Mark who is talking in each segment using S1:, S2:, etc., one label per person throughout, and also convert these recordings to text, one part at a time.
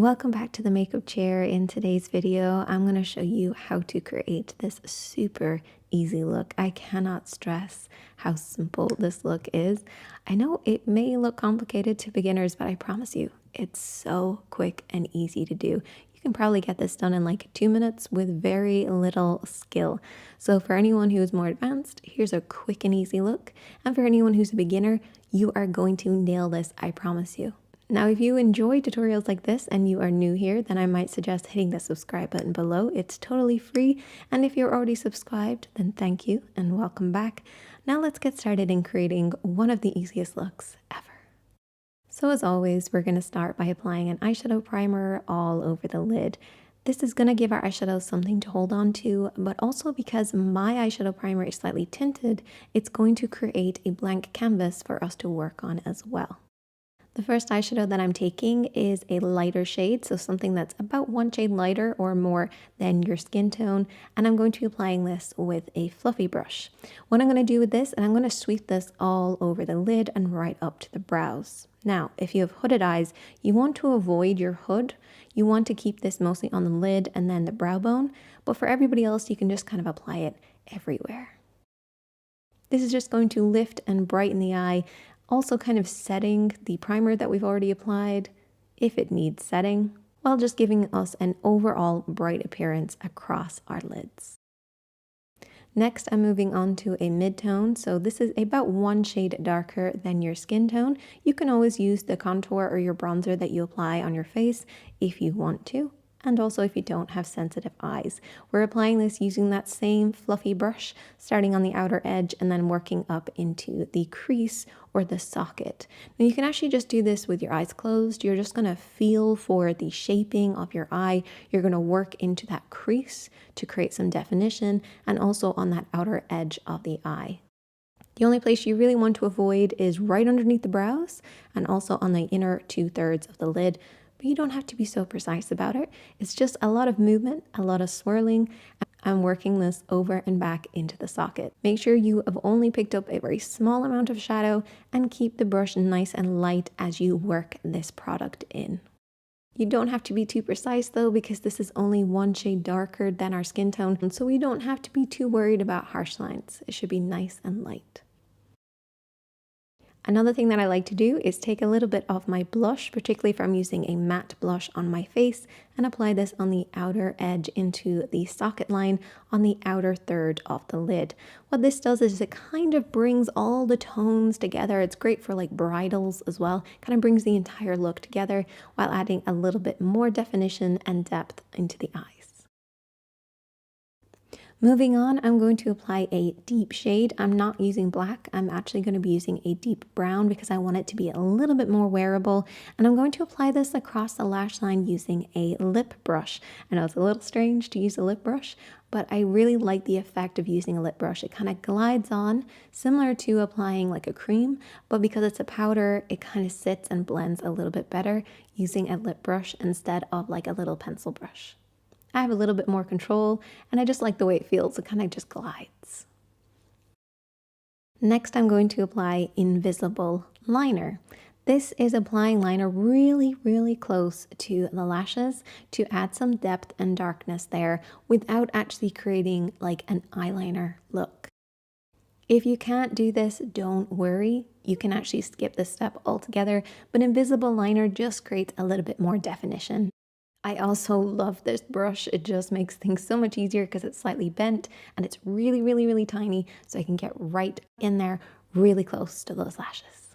S1: Welcome back to the makeup chair. In today's video, I'm going to show you how to create this super easy look. I cannot stress how simple this look is. I know it may look complicated to beginners, but I promise you, it's so quick and easy to do. You can probably get this done in like 2 minutes with very little skill. So for anyone who is more advanced, here's a quick and easy look. And for anyone who's a beginner, you are going to nail this, I promise you. Now, if you enjoy tutorials like this and you are new here, then I might suggest hitting the subscribe button below. It's totally free. And if you're already subscribed, then thank you and welcome back. Now let's get started in creating one of the easiest looks ever. So as always, we're going to start by applying an eyeshadow primer all over the lid. This is going to give our eyeshadow something to hold on to, but also because my eyeshadow primer is slightly tinted, it's going to create a blank canvas for us to work on as well. The first eyeshadow that I'm taking is a lighter shade, so something that's about 1 shade lighter or more than your skin tone, and I'm going to be applying this with a fluffy brush. What I'm going to do with this, and I'm going to sweep this all over the lid and right up to the brows. Now, if you have hooded eyes, you want to avoid your hood. You want to keep this mostly on the lid and then the brow bone, but for everybody else, you can just kind of apply it everywhere. This is just going to lift and brighten the eye, also kind of setting the primer that we've already applied, if it needs setting, while just giving us an overall bright appearance across our lids. Next, I'm moving on to a mid-tone, so this is about 1 shade darker than your skin tone. You can always use the contour or your bronzer that you apply on your face if you want to. And also if you don't have sensitive eyes. We're applying this using that same fluffy brush, starting on the outer edge and then working up into the crease or the socket. Now you can actually just do this with your eyes closed. You're just gonna feel for the shaping of your eye. You're gonna work into that crease to create some definition and also on that outer edge of the eye. The only place you really want to avoid is right underneath the brows and also on the inner 2/3 of the lid. But you don't have to be so precise about it. It's just a lot of movement, a lot of swirling, and working this over and back into the socket. Make sure you have only picked up a very small amount of shadow and keep the brush nice and light as you work this product in. You don't have to be too precise though, because this is only 1 shade darker than our skin tone, so we don't have to be too worried about harsh lines. It should be nice and light. Another thing that I like to do is take a little bit of my blush, particularly if I'm using a matte blush on my face, and apply this on the outer edge into the socket line on the outer third of the lid. What this does is it kind of brings all the tones together. It's great for like bridals as well. Kind of brings the entire look together while adding a little bit more definition and depth into the eyes. Moving on, I'm going to apply a deep shade. I'm not using black. I'm actually going to be using a deep brown because I want it to be a little bit more wearable. And I'm going to apply this across the lash line using a lip brush. I know it's a little strange to use a lip brush, but I really like the effect of using a lip brush. It kind of glides on, similar to applying like a cream, but because it's a powder, it kind of sits and blends a little bit better using a lip brush instead of like a little pencil brush. I have a little bit more control, and I just like the way it feels. It kind of just glides. Next, I'm going to apply Invisible Liner. This is applying liner really, really close to the lashes to add some depth and darkness there without actually creating like an eyeliner look. If you can't do this, don't worry. You can actually skip this step altogether, but Invisible Liner just creates a little bit more definition. I also love this brush. It just makes things so much easier because it's slightly bent and it's really, really, really tiny, so I can get right in there really close to those lashes.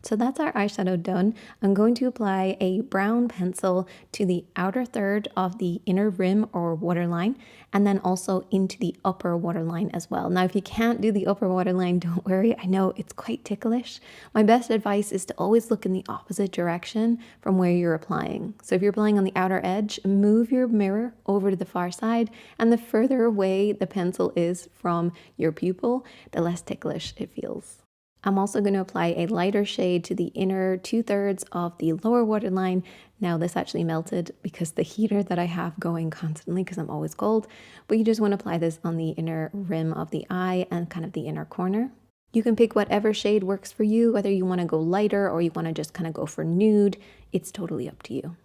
S1: So that's our eyeshadow done. I'm going to apply a brown pencil to the outer third of the inner rim or waterline, and then also into the upper waterline as well. Now, if you can't do the upper waterline, don't worry. I know it's quite ticklish. My best advice is to always look in the opposite direction from where you're applying. So if you're applying on the outer edge, move your mirror over to the far side, and the further away the pencil is from your pupil, the less ticklish it feels. I'm also going to apply a lighter shade to the inner 2/3 of the lower waterline. Now this actually melted because the heater that I have going constantly because I'm always cold, but you just want to apply this on the inner rim of the eye and kind of the inner corner. You can pick whatever shade works for you, whether you want to go lighter or you want to just kind of go for nude. It's totally up to you.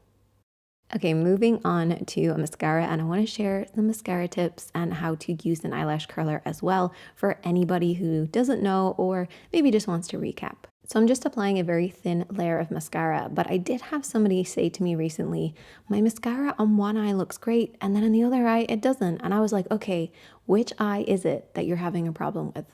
S1: Okay, moving on to a mascara, and I want to share some mascara tips and how to use an eyelash curler as well for anybody who doesn't know or maybe just wants to recap. So I'm just applying a very thin layer of mascara, but I did have somebody say to me recently, my mascara on one eye looks great and then on the other eye it doesn't. And I was like, okay, which eye is it that you're having a problem with?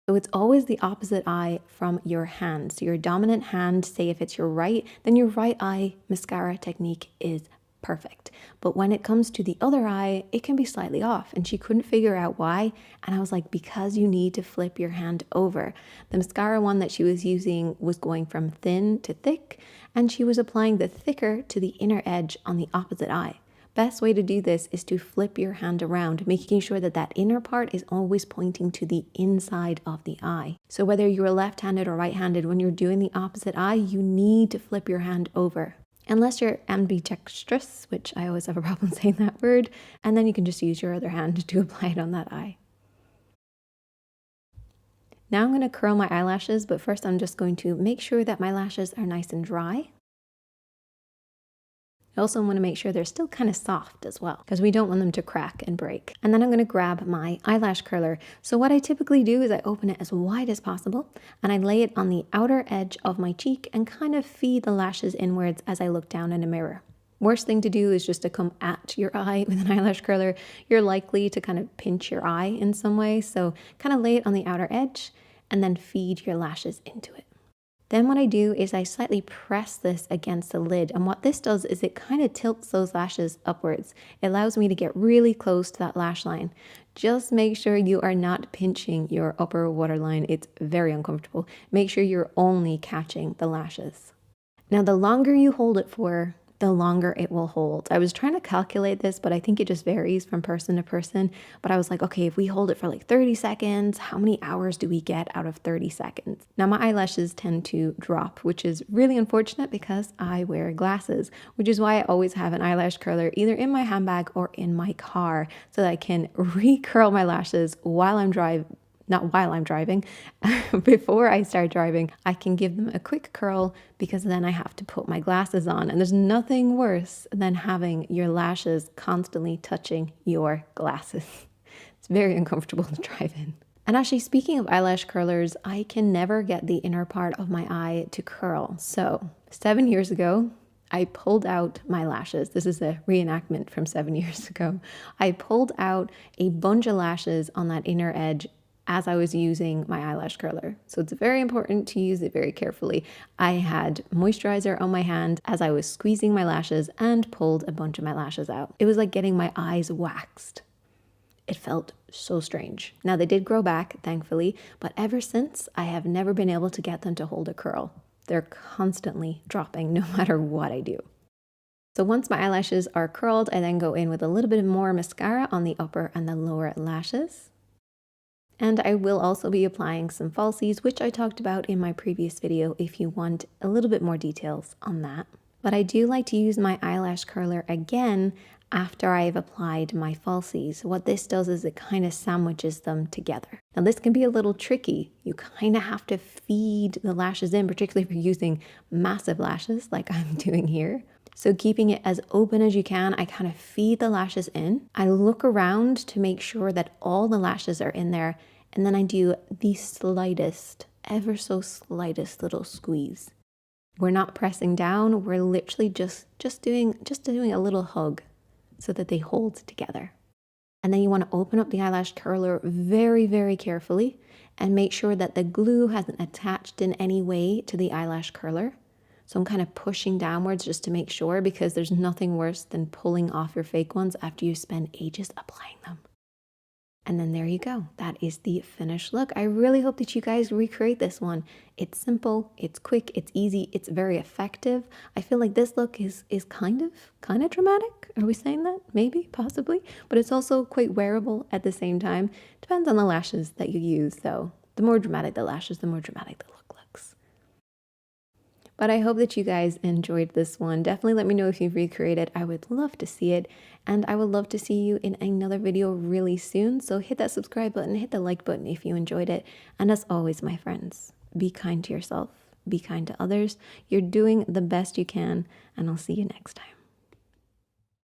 S1: So it's always the opposite eye from your hand. So your dominant hand, say if it's your right, then your right eye mascara technique is perfect. But when it comes to the other eye, it can be slightly off. And she couldn't figure out why. And I was like, because you need to flip your hand over. The mascara one that she was using was going from thin to thick, and she was applying the thicker to the inner edge on the opposite eye. Best way to do this is to flip your hand around, making sure that that inner part is always pointing to the inside of the eye. So whether you're left-handed or right-handed, when you're doing the opposite eye, you need to flip your hand over. Unless you're ambidextrous, which I always have a problem saying that word, and then you can just use your other hand to apply it on that eye. Now I'm going to curl my eyelashes, but first I'm just going to make sure that my lashes are nice and dry. I also want to make sure they're still kind of soft as well, because we don't want them to crack and break. And then I'm going to grab my eyelash curler. So what I typically do is I open it as wide as possible and I lay it on the outer edge of my cheek and kind of feed the lashes inwards as I look down in a mirror. Worst thing to do is just to come at your eye with an eyelash curler. You're likely to kind of pinch your eye in some way. So kind of lay it on the outer edge and then feed your lashes into it. Then what I do is I slightly press this against the lid, and what this does is it kind of tilts those lashes upwards. It allows me to get really close to that lash line. Just make sure you are not pinching your upper waterline. It's very uncomfortable. Make sure you're only catching the lashes. Now, the longer you hold it for, the longer it will hold. I was trying to calculate this, but I think it just varies from person to person. But I was like, okay, if we hold it for like 30 seconds, how many hours do we get out of 30 seconds? Now my eyelashes tend to drop, which is really unfortunate because I wear glasses, which is why I always have an eyelash curler either in my handbag or in my car so that I can recurl my lashes while I'm driving. Not while I'm driving, before I start driving, I can give them a quick curl because then I have to put my glasses on. And there's nothing worse than having your lashes constantly touching your glasses. It's very uncomfortable to drive in. And actually, speaking of eyelash curlers, I can never get the inner part of my eye to curl. So 7 years ago, I pulled out my lashes. This is a reenactment from 7 years ago. I pulled out a bunch of lashes on that inner edge as I was using my eyelash curler. So it's very important to use it very carefully. I had moisturizer on my hand as I was squeezing my lashes and pulled a bunch of my lashes out. It was like getting my eyes waxed. It felt so strange. Now they did grow back, thankfully, but ever since I have never been able to get them to hold a curl. They're constantly dropping no matter what I do. So once my eyelashes are curled, I then go in with a little bit more mascara on the upper and the lower lashes. And I will also be applying some falsies, which I talked about in my previous video if you want a little bit more details on that. But I do like to use my eyelash curler again after I've applied my falsies. What this does is it kind of sandwiches them together. Now this can be a little tricky. You kind of have to feed the lashes in, particularly if you're using massive lashes like I'm doing here. So keeping it as open as you can, I kind of feed the lashes in. I look around to make sure that all the lashes are in there. And then I do the slightest, ever so slightest little squeeze. We're not pressing down. We're literally just doing a little hug so that they hold together. And then you want to open up the eyelash curler very, very carefully and make sure that the glue hasn't attached in any way to the eyelash curler. So I'm kind of pushing downwards just to make sure, because there's nothing worse than pulling off your fake ones after you spend ages applying them. And then there you go. That is the finished look. I really hope that you guys recreate this one. It's simple, it's quick, it's easy, it's very effective. I feel like this look is kind of dramatic. Are we saying that? Maybe, possibly. But it's also quite wearable at the same time. Depends on the lashes that you use, though. The more dramatic the lashes, the more dramatic the look looks. But I hope that you guys enjoyed this one. Definitely let me know if you've recreated. I would love to see it. And I would love to see you in another video really soon. So hit that subscribe button, hit the like button if you enjoyed it. And as always, my friends, be kind to yourself, be kind to others. You're doing the best you can, and I'll see you next time.